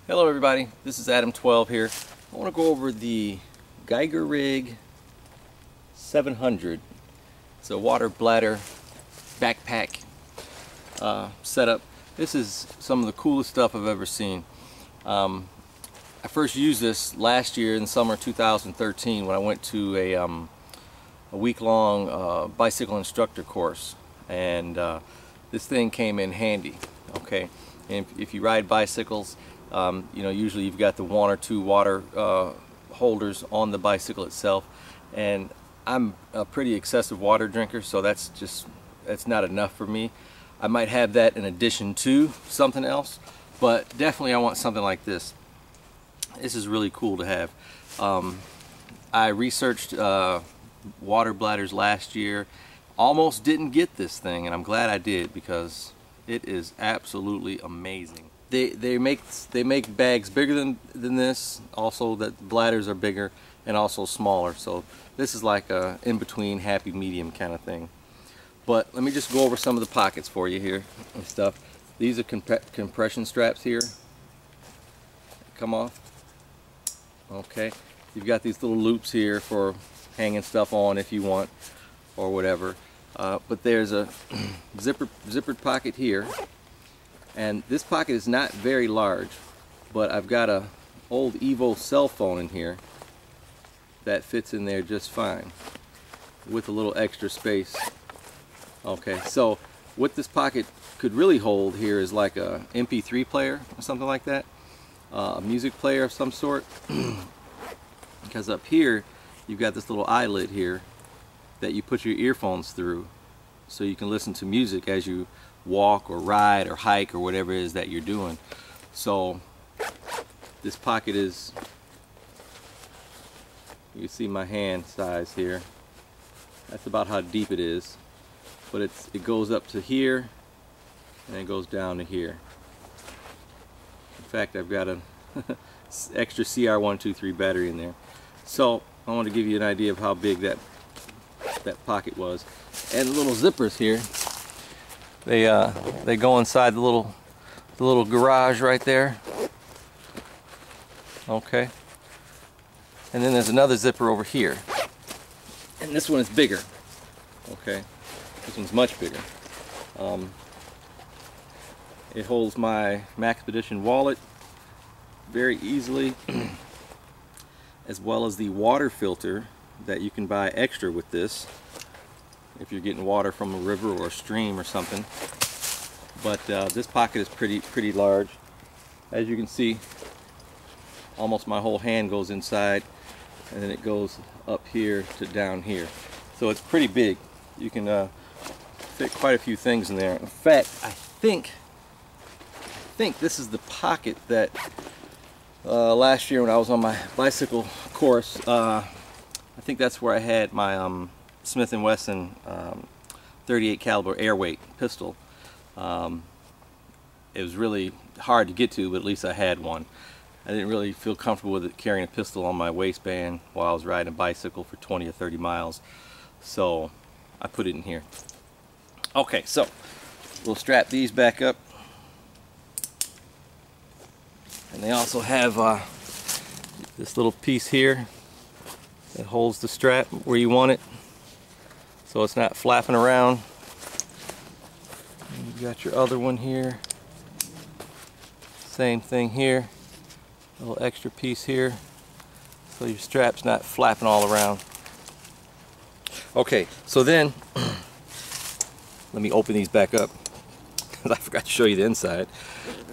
Hello everybody, this is Adam 12 here. I want to go over the Geigerrig 700. It's a water bladder backpack setup. This is some of the coolest stuff I've ever seen. I first used this last year in summer 2013 when I went to a week-long bicycle instructor course, and this thing came in handy. Okay, and if you ride bicycles, you know, usually you've got the one or two water holders on the bicycle itself, and I'm a pretty excessive water drinker, so that's not enough for me. I might have that in addition to something else, but definitely I want something like this. This is really cool to have. I researched water bladders last year, almost didn't get this thing, and I'm glad I did because it is absolutely amazing. They make bags bigger than this. Also, that bladders are bigger and also smaller. So this is like a in-between happy medium kind of thing. But let me just go over some of the pockets for you here and stuff. These are compression straps here. Come off. Okay. You've got these little loops here for hanging stuff on if you want or whatever. But there's a zippered pocket here. And this pocket is not very large, but I've got a old Evo cell phone in here that fits in there just fine with a little extra space. Okay, so what this pocket could really hold here is like a MP3 player or something like that, a music player of some sort, because up here you've got this little eyelet here that you put your earphones through so you can listen to music as you walk or ride or hike or whatever it is that you're doing. So this pocket is, you can see my hand size here, that's about how deep it is, but it goes up to here and it goes down to here. In fact, I've got an extra CR123 battery in there. So I want to give you an idea of how big that pocket was. And the little zippers here, they go inside the little garage right there. Okay. And then there's another zipper over here. And this one is bigger. Okay. This one's much bigger. It holds my Maxpedition wallet very easily, as well as the water filter that you can buy extra with this if you're getting water from a river or a stream or something. But this pocket is pretty large. As you can see, almost my whole hand goes inside, and then it goes up here to down here. So it's pretty big. You can fit quite a few things in there. In fact, I think this is the pocket that last year when I was on my bicycle course, I think that's where I had my Smith & Wesson 38 caliber airweight pistol. It was really hard to get to, but at least I had one. I didn't really feel comfortable with it carrying a pistol on my waistband while I was riding a bicycle for 20 or 30 miles, so I put it in here. Okay, so we'll strap these back up, and they also have this little piece here that holds the strap where you want it, so it's not flapping around. And you got your other one here, same thing here, a little extra piece here, so your strap's not flapping all around. Okay, so then let me open these back up because I forgot to show you the inside.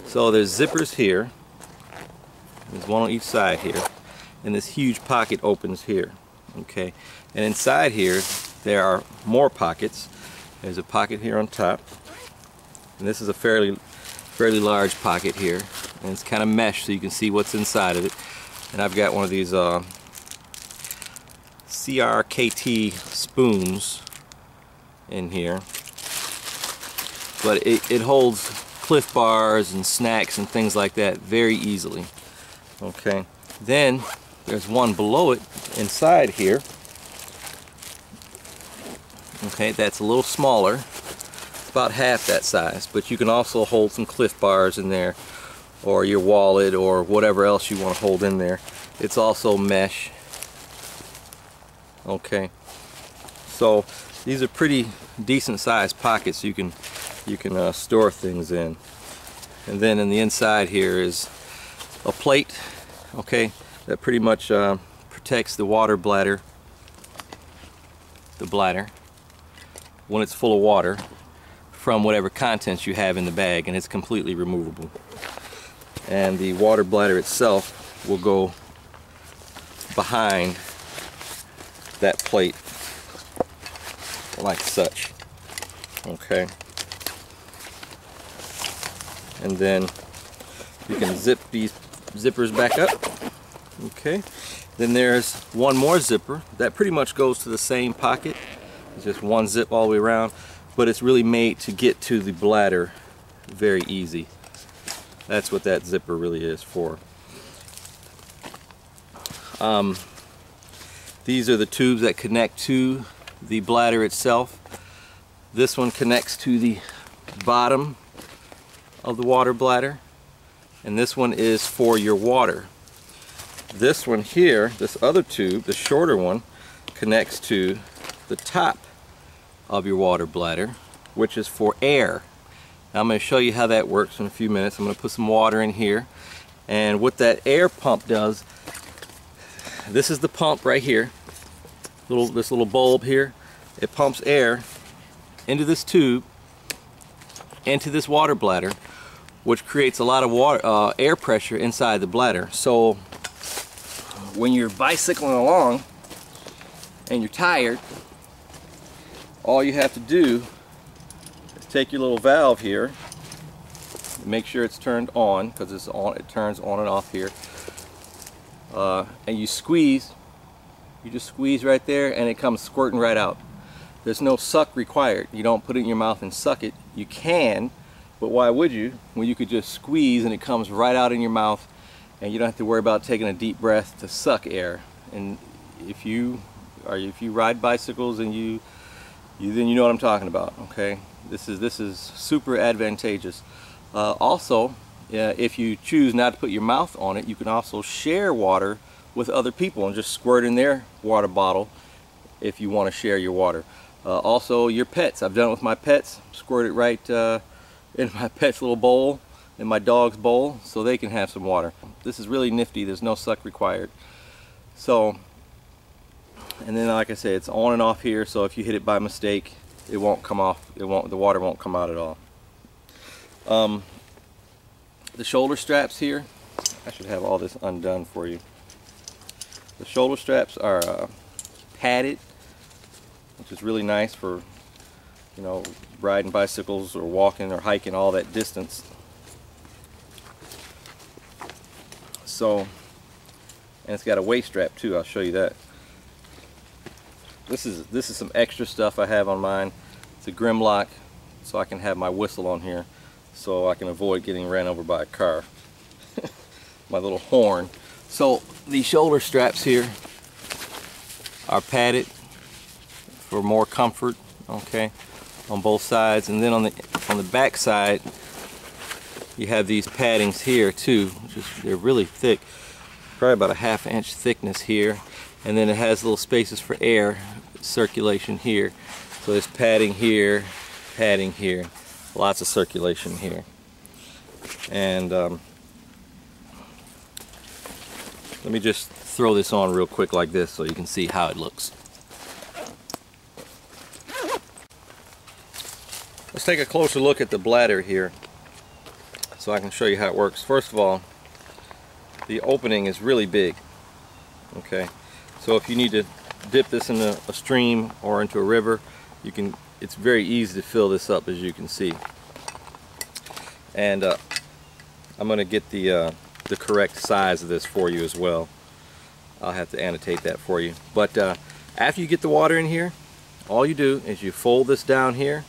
So there's zippers here, there's one on each side here, and this huge pocket opens here. Okay, and inside here there are more pockets. There's a pocket here on top, and this is a fairly large pocket here, and it's kind of meshed so you can see what's inside of it. And I've got one of these CRKT spoons in here, but it holds Cliff Bars and snacks and things like that very easily. Okay, then there's one below it inside here. Okay, that's a little smaller, about half that size, but you can also hold some Cliff Bars in there or your wallet or whatever else you want to hold in there. It's also mesh. Okay, so these are pretty decent sized pockets you can store things in. And then in the inside here is a plate, okay, that pretty much protects the water bladder, when it's full of water, from whatever contents you have in the bag, and it's completely removable. And the water bladder itself will go behind that plate like such. Okay, and then you can zip these zippers back up. Okay, then there's one more zipper that pretty much goes to the same pocket. It's just one zip all the way around, but it's really made to get to the bladder very easy. That's what that zipper really is for. These are the tubes that connect to the bladder itself. This one connects to the bottom of the water bladder, and this one is for your water. This one here, this other tube, the shorter one, connects to the top of your water bladder, which is for air. Now I'm going to show you how that works in a few minutes. I'm going to put some water in here, and what that air pump does, this is the pump right here, this little bulb here. It pumps air into this tube, into this water bladder, which creates a lot of air pressure inside the bladder. So when you're bicycling along and you're tired, all you have to do is take your little valve here, make sure it's turned on, because it's on, it turns on and off here, and you squeeze. You just squeeze right there and it comes squirting right out. There's no suck required. You don't put it in your mouth and suck it. You can, but why would you when you could just squeeze and it comes right out in your mouth, and you don't have to worry about taking a deep breath to suck air. And if you ride bicycles and then you know what I'm talking about. Okay, this is super advantageous. Also, if you choose not to put your mouth on it, you can also share water with other people and just squirt in their water bottle if you want to share your water. Also your pets. I've done it with my pets. Squirt it right in my pet's little bowl, in my dog's bowl, so they can have some water. This is really nifty. There's no suck required. So, and then like I said, it's on and off here, so if you hit it by mistake, it won't come off. The water won't come out at all. The shoulder straps here, I should have all this undone for you. The shoulder straps are padded, which is really nice for, you know, riding bicycles or walking or hiking all that distance. So, and it's got a waist strap too. I'll show you that. This is some extra stuff I have on mine. It's a Grimlock, so I can have my whistle on here, so I can avoid getting ran over by a car. My little horn. So these shoulder straps here are padded for more comfort, okay, on both sides. And then on the back side, you have these paddings here too. They're really thick, probably about a ½ inch thickness here. And then it has little spaces for air circulation here. So there's padding here, lots of circulation here. And let me just throw this on real quick like this so you can see how it looks. Let's take a closer look at the bladder here so I can show you how it works. First of all, the opening is really big. Okay, so if you need to dip this in a stream or into a river, you can. It's very easy to fill this up, as you can see. And I'm going to get the correct size of this for you as well. I'll have to annotate that for you. But after you get the water in here, all you do is you fold this down here,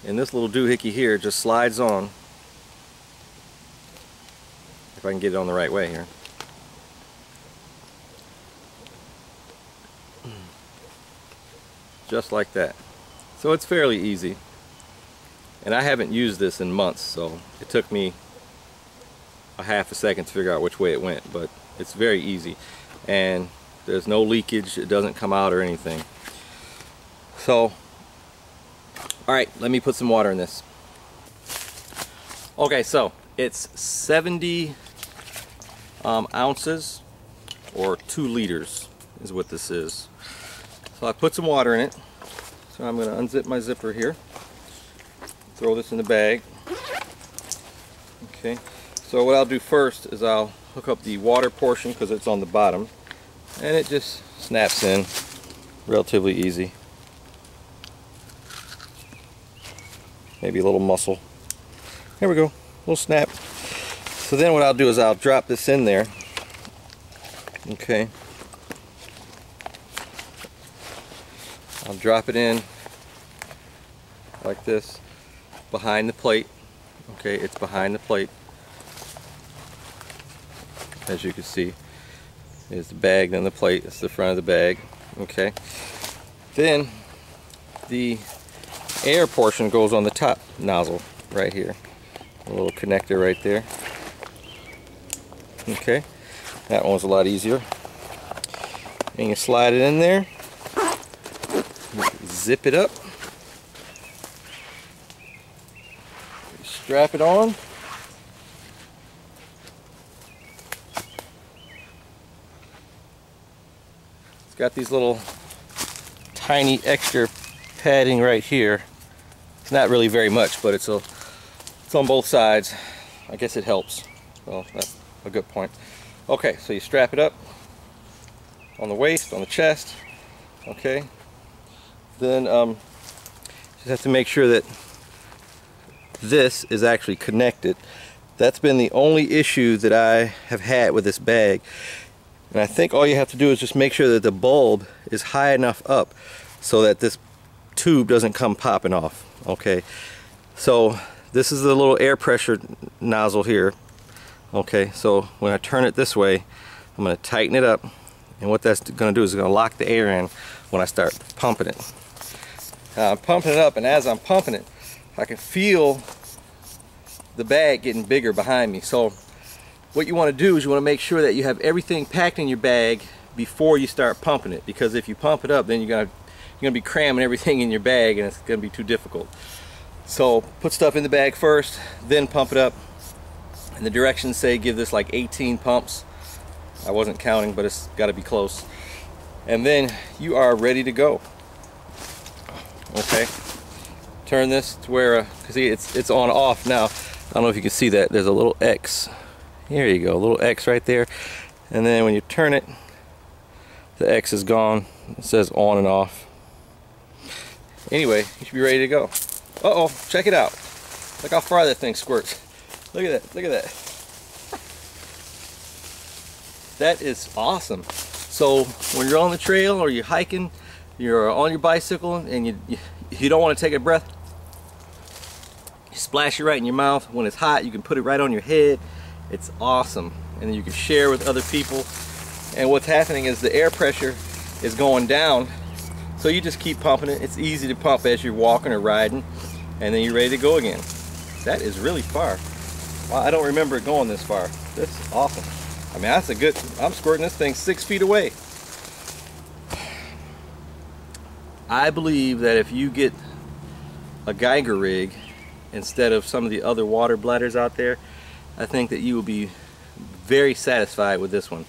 and this little doohickey here just slides on. If I can get it on the right way here. Just like that. So it's fairly easy. And I haven't used this in months, so it took me a half a second to figure out which way it went, but it's very easy. And there's no leakage, it doesn't come out or anything. So, alright, let me put some water in this. Okay, so it's 70 ounces or 2 liters is what this is. So I put some water in it. So I'm going to unzip my zipper here. Throw this in the bag. Okay, so what I'll do first is I'll hook up the water portion because it's on the bottom, and it just snaps in relatively easy. Maybe a little muscle. There we go, a little snap. So then what I'll do is I'll drop this in there. Okay, I'll drop it in like this behind the plate. Okay, it's behind the plate. As you can see, is the bag, then the plate. It's the front of the bag. Okay, then the air portion goes on the top nozzle right here. A little connector right there. Okay, that one's a lot easier. And you slide it in there, zip it up, strap it on. It's got these little tiny extra padding right here. It's not really very much, but it's on both sides. I guess it helps. Well, that's a good point. Okay, so you strap it up on the waist, on the chest. Okay, then just have to make sure that this is actually connected. That's been the only issue that I have had with this bag, and I think all you have to do is just make sure that the bulb is high enough up so that this tube doesn't come popping off. Okay, so this is the little air pressure nozzle here. Okay, so when I turn it this way, I'm going to tighten it up, and what that's going to do is it's going to lock the air in when I start pumping it. I'm pumping it up, and as I'm pumping it, I can feel the bag getting bigger behind me. So what you want to do is you want to make sure that you have everything packed in your bag before you start pumping it, because if you pump it up, then you're going to be cramming everything in your bag, and it's going to be too difficult. So put stuff in the bag first, then pump it up. And the directions say give this like 18 pumps. I wasn't counting, but it's got to be close. And then you are ready to go. Okay, turn this to where see it's on off now. I don't know if you can see that. There's a little X. Here you go, a little X right there. And then when you turn it, the X is gone. It says on and off. Anyway, you should be ready to go. Uh-oh, check it out. Look how far that thing squirts. Look at that, look at that. That is awesome. So when you're on the trail or you're hiking, you're on your bicycle and you don't want to take a breath, you splash it right in your mouth. When it's hot, you can put it right on your head. It's awesome. And then you can share with other people. And what's happening is the air pressure is going down, so you just keep pumping it. It's easy to pump as you're walking or riding, and then you're ready to go again. That is really far. Wow, I don't remember it going this far. That's awesome. I mean, that's a good, I'm squirting this thing 6 feet away. I believe that if you get a Geigerrig instead of some of the other water bladders out there, I think that you will be very satisfied with this one.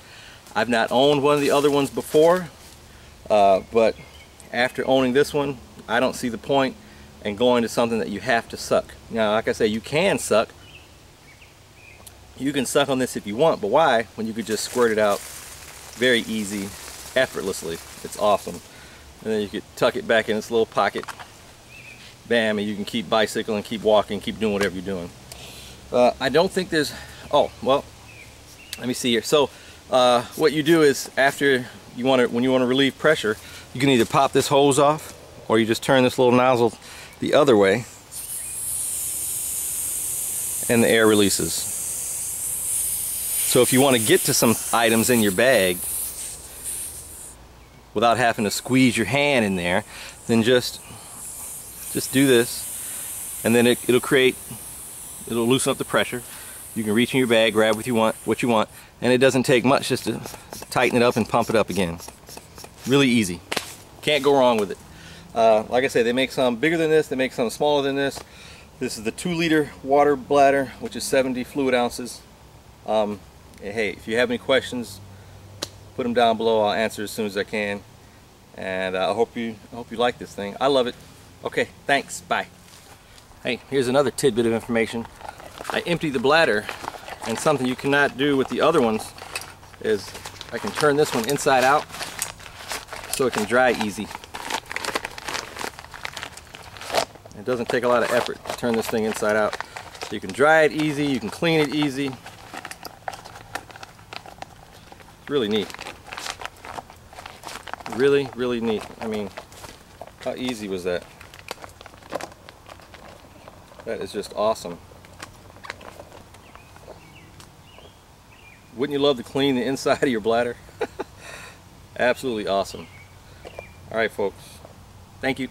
I've not owned one of the other ones before, but after owning this one, I don't see the point in going to something that you have to suck. Now, like I say, you can suck. You can suck on this if you want, but why when you could just squirt it out very easy, effortlessly. It's awesome. And then you could tuck it back in its little pocket. Bam, and you can keep bicycling, keep walking, keep doing whatever you're doing. I don't think there's, oh, well, let me see here. So what you do is after you want to, when you want to relieve pressure, you can either pop this hose off or you just turn this little nozzle the other way and the air releases. So if you want to get to some items in your bag without having to squeeze your hand in there, then just do this, and then it'll loosen up the pressure. You can reach in your bag, grab what you want, and it doesn't take much just to tighten it up and pump it up again. Really easy. Can't go wrong with it. Like I said, they make some bigger than this, they make some smaller than this. This is the 2-liter water bladder, which is 70 fluid ounces. Hey, if you have any questions, put them down below. I'll answer as soon as I can. And I hope you like this thing. I love it. Okay, thanks. Bye. Hey, here's another tidbit of information. I empty the bladder, and something you cannot do with the other ones is I can turn this one inside out so it can dry easy. It doesn't take a lot of effort to turn this thing inside out. So you can dry it easy, you can clean it easy. It's really neat. Really, really neat. I mean, how easy was that? That is just awesome. Wouldn't you love to clean the inside of your bladder? Absolutely awesome. Alright folks, thank you.